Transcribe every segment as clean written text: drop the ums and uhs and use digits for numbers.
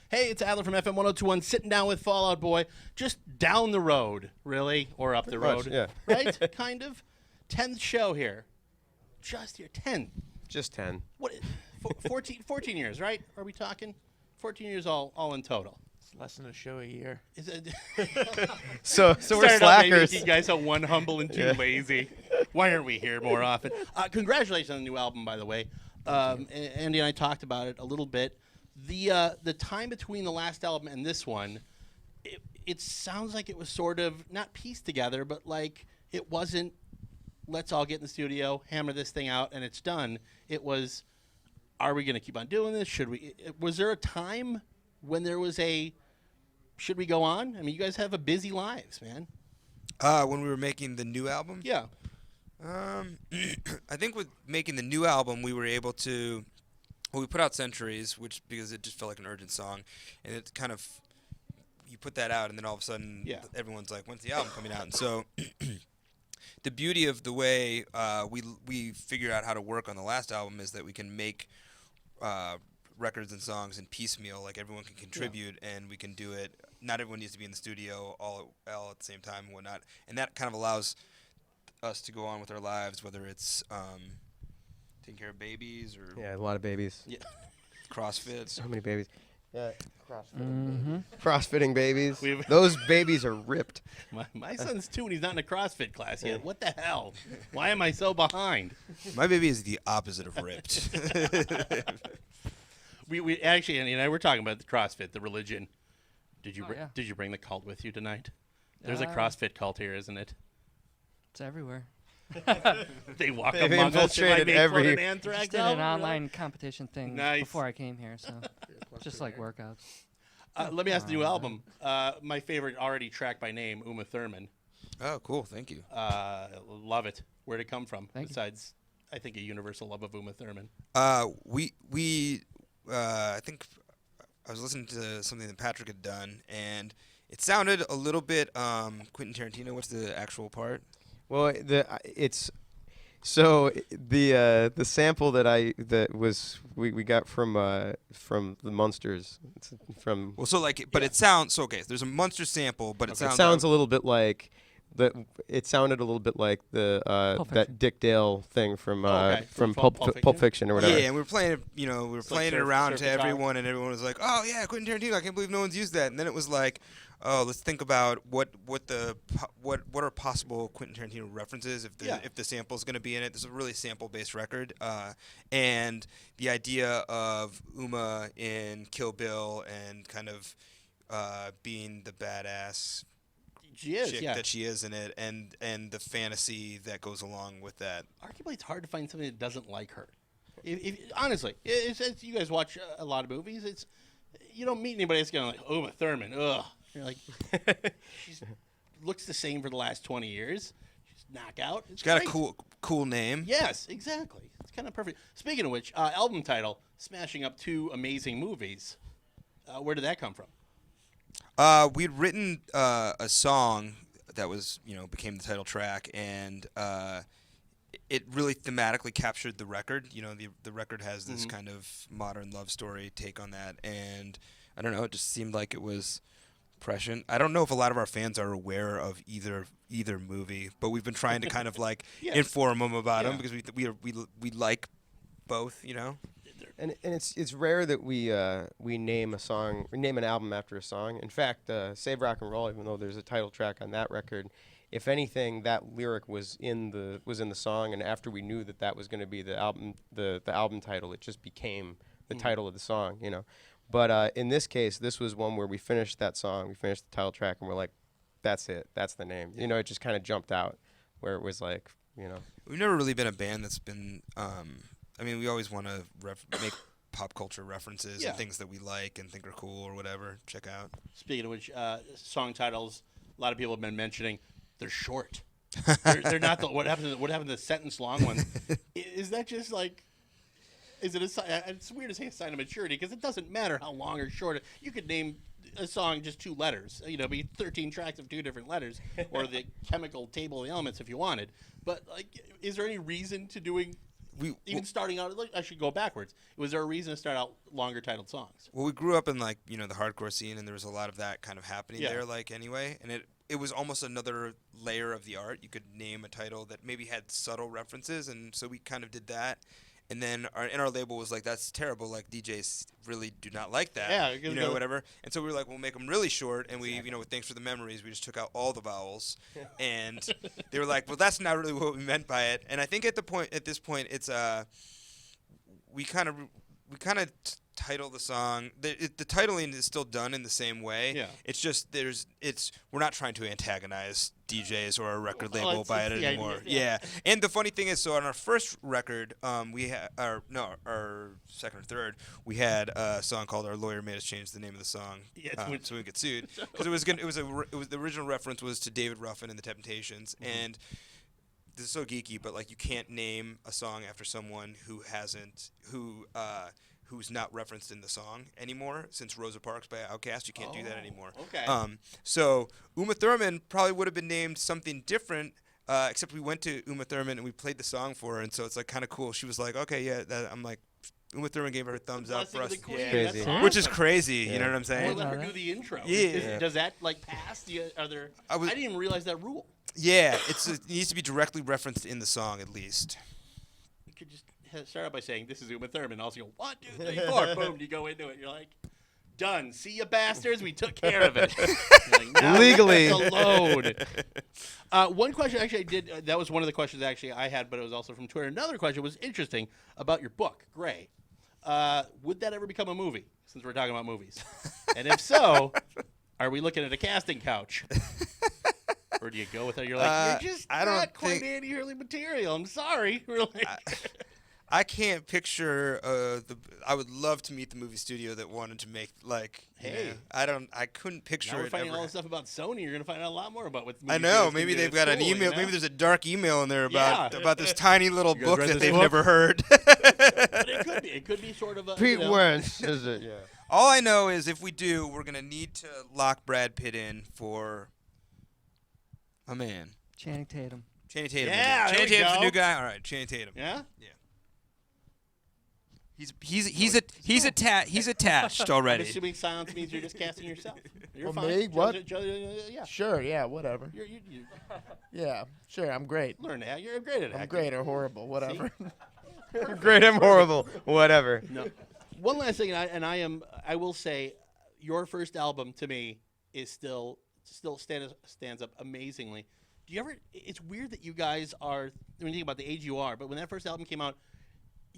Hey, it's Adler from FM 1021, sitting down with Fall Out Boy, just down the road, really, or up the road, yeah. right? Kind of. 10th show here. Just here, 10. Just 10. What? 14 years, right? Are we talking? 14 years all in total. It's less than a show a year. Is it? So we're Started out slackers. making you guys are one humble and two lazy. Why aren't we here more often? Congratulations on the new album, by the way. Andy and I talked about it a little bit. The time between the last album and this one, it sounds like it was sort of not pieced together, but like it wasn't. Let's all get in the studio, hammer this thing out, and it's done. It was, are we going to keep on doing this? Should we? Was there a time when there was a, should we go on? I mean, you guys have a busy lives, man. When we were making the new album? Yeah. I think with making the new album, we were able to, well, we put out Centuries, because it just felt like an urgent song, and it kind of, you put that out, and then all of a sudden, everyone's like, when's the album coming out? And so the beauty of the way we figured out how to work on the last album is that we can make records and songs in piecemeal, like everyone can contribute, and we can do it. Not everyone needs to be in the studio all at the same time and whatnot, and that kind of allows us to go on with our lives, whether it's taking care of babies or Yeah, a lot of babies. Yeah. CrossFit. So many babies. Yeah, Mm-hmm. crossfitting babies. We've- Those babies are ripped. My son's 2 and he's not in a CrossFit class yet. What the hell? Why am I so behind? My baby is the opposite of ripped. We actually, Andy and I were talking about the CrossFit, the religion. Did you yeah. did you bring the cult with you tonight? There's a Uh, CrossFit cult here, isn't it? It's everywhere. They walk They've among us. Am I infiltrated making fun of every- an anthrax Just did album, an really? online competition thing Nice. before I came here, so just like workouts. Let me ask the new album. My favorite already track by name, Uma Thurman. Oh, cool. Thank you. Love it. Where'd it come from? Thank you. Besides, I think a universal love of Uma Thurman. I think I was listening to something that Patrick had done, and it sounded a little bit Quentin Tarantino. What's the actual part? Well, the sample that we got from the Munsters. It's from Well, so like, but it sounds so okay. There's a Munster sample, but it sounds a little bit like it sounded a little bit like the Pulp that Fiction. Dick Dale thing from Okay. from Pulp Pulp Fiction or whatever. Yeah, and we were playing it. Playing it around surf to the child. everyone, and everyone was like, "Oh yeah, Quentin Tarantino! I can't believe no one's used that." And then it was like, "Oh, let's think about what are possible Quentin Tarantino references if the sample is going to be in it." This is a really sample-based record, and the idea of Uma in Kill Bill and kind of being the badass She is, chick yeah. that she is in it, and the fantasy that goes along with that. Arguably, it's hard to find something that doesn't like her. Honestly, it's you guys watch a lot of movies. It's you don't meet anybody that's going like Uma Thurman. Ugh, you're like she's looks the same for the last 20 years. She's knockout. It's She's got great. a cool name. Yes, exactly. It's kind of perfect. Speaking of which, album title, smashing up 2 amazing movies. Where did that come from? We'd written a song that was, became the title track, and it really thematically captured the record. The record has this kind of modern love story take on that, and I don't know, it just seemed like it was prescient. I don't know if a lot of our fans are aware of either movie, but we've been trying to kind of like inform them about them because we like both, And it's rare that we name an album after a song. In fact, Save Rock and Roll, even though there's a title track on that record, if anything, that lyric was in the song, and after we knew that was going to be the album title, it just became the title of the song, But in this case, this was one where we finished that song, we finished the title track, and we're like, that's it, that's the name. It just kind of jumped out, where it was like, We've never really been a band that's been. We always want to make pop culture references and things that we like and think are cool or whatever. Check out. Speaking of which, song titles, a lot of people have been mentioning, they're short. they're not what happened to the sentence long ones. Is that just like? Is it it's weird to say a sign of maturity because it doesn't matter how long or short. You could name a song just 2 letters. Be 13 tracks of 2 different letters, or the chemical table of the elements if you wanted. But like, is there any reason to doing Even starting out, I should go backwards. Was there a reason to start out longer titled songs? Well, we grew up in like the hardcore scene, and there was a lot of that kind of happening there, like anyway, and it was almost another layer of the art. You could name a title that maybe had subtle references, and so we kind of did that. And then our label was like, that's terrible. Like DJs really do not like that. Yeah, whatever. And so we were like, we'll make them really short. And we, with Thanks for the Memories, we just took out all the vowels. And they were like, well, that's not really what we meant by it. And I think at this point, it's we kind of title the song. The titling is still done in the same way. Yeah. It's just we're not trying to antagonize DJs or a record label by it anymore. Yeah. And the funny thing is, so on our first record, we had our second or third, we had a song called "Our Lawyer Made Us Change the Name of the Song," so we get sued because the original reference was to David Ruffin and the Temptations, and this is so geeky, but like you can't name a song after someone who's not referenced in the song anymore. Since Rosa Parks by Outkast, you can't do that anymore. Okay. So Uma Thurman probably would have been named something different, except we went to Uma Thurman and we played the song for her, and so it's like kind of cool. She was like, okay, yeah. I'm like, Uma Thurman gave her a thumbs up for us, Crazy. which is crazy. You know what I'm saying? We'll let her do the intro. Yeah. Does that like pass? I didn't even realize that rule. Yeah, it needs to be directly referenced in the song at least. You could just start out by saying, this is Uma Thurman. Also go, 1, 2, 3, 4. Boom, you go into it. You're like, done. See you bastards. We took care of it. Like, Legally. Alone. One question actually I did, that was one of the questions actually I had, but it was also from Twitter. Another question was interesting about your book, Gray. Would that ever become a movie, since we're talking about movies? And if so, are we looking at a casting couch? Or do you go with it? You're like, you're just not quite Andy Hurley material. I'm sorry. We're like... I can't picture I would love to meet the movie studio that wanted to make I couldn't picture now we're it finding ever. all this stuff about Sony. You're gonna find out a lot more about what I know. Maybe they've got an email. Maybe there's a dark email in there about this tiny little book that they've never heard. But it could be. It could be sort of a Pete Wentz, is it? Yeah. All I know is if we do, we're gonna need to lock Brad Pitt in for a man. Channing Tatum. Channing Tatum. Yeah, Channing there we Tatum's the go. new guy. All right, Channing Tatum. Yeah. Yeah. He's attached already. I'm assuming silence means you're just casting yourself. You're Well, fine. me? What? Yeah. Sure, yeah, whatever. You Yeah, sure, I'm great. learn that. You're great at acting. I'm great or horrible, whatever. Great, I'm horrible. Whatever. No. One last thing, I will say, your first album to me is still stands up amazingly. Do you ever? It's weird that you guys are. When you think about the age you are, but when that first album came out,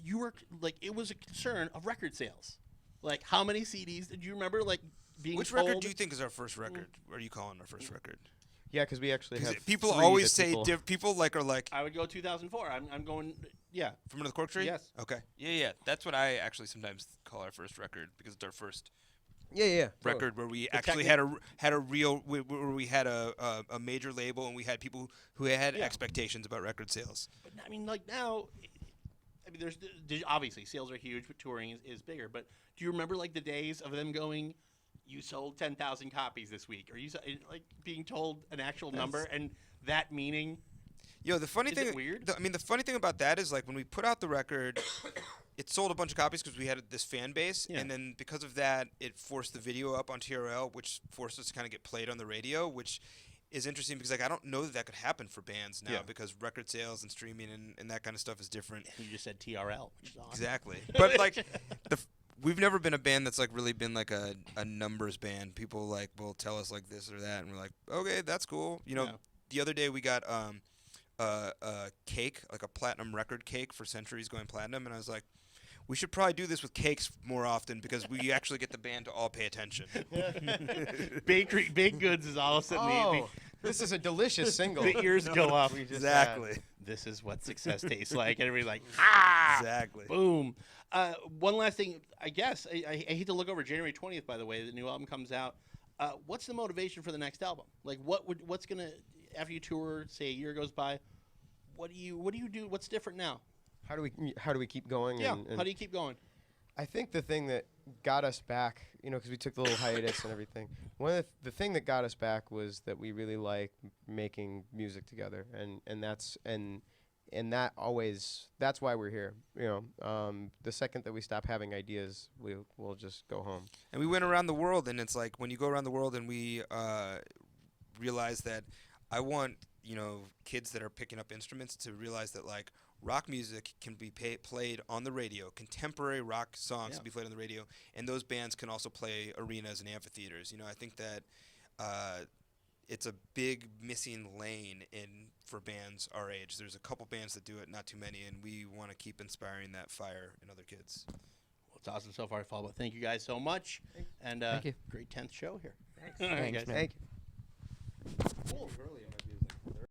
you were like, it was a concern of record sales. Like, how many CDs did you remember? Like being Which told? record do you think is our first record? Or are you calling our first record? Yeah, because we actually have. People three always that say people- people are like I would go 2004. I'm going. Yeah. From Under the Cork Tree. Yes. Okay. Yeah. That's what I actually sometimes call our first record because it's our first Yeah. record where we actually had a real where we had a major label and we had people who had expectations about record sales. But I mean, like now, I mean, there's obviously sales are huge, but touring is bigger. But do you remember like the days of them going, "You sold 10,000 copies this week," or like being told an actual number and that meaning? Yo, the funny Is thing, it weird? The funny thing about that is like when we put out the record, it sold a bunch of copies because we had this fan base, and then because of that, it forced the video up on TRL, which forced us to kind of get played on the radio, which is interesting because like I don't know that could happen for bands now because record sales and streaming and that kind of stuff is different. You just said TRL, which is awesome. Exactly, but like we've never been a band that's like really been like a numbers band. People like will tell us like this or that, and we're like, okay, that's cool. You know, the other day we got a cake, like a platinum record cake for Centuries going platinum, and I was like, we should probably do this with cakes more often because we actually get the band to all pay attention. Bakery baked goods is all of a sudden this is a delicious single. the ears go up. Exactly. This is what success tastes like. And everybody's like, ah, Exactly. boom. One last thing, I guess. I hate to look over January 20th, by the way, the new album comes out. What's the motivation for the next album? Like, what's gonna, after you tour, say a year goes by, what do you do? What's different now? How do we keep going? Yeah. And How do you keep going? I think the thing that got us back, because we took the little hiatus and everything. One of the thing that got us back was that we really like making music together, and and that's why we're here. The second that we stop having ideas, we'll just go home. And we went around the world, and it's like when you go around the world and we realize that I want kids that are picking up instruments to realize that like rock music can be played on the radio, contemporary rock songs can be played on the radio, and those bands can also play arenas and amphitheaters. I think that it's a big missing lane for bands our age. There's a couple bands that do it, not too many, and we want to keep inspiring that fire in other kids. Well, it's awesome so far, Paul. But thank you guys so much, and Thank you. great 10th show here. Thanks. All right, Thanks, guys. man. Thank you. Cool.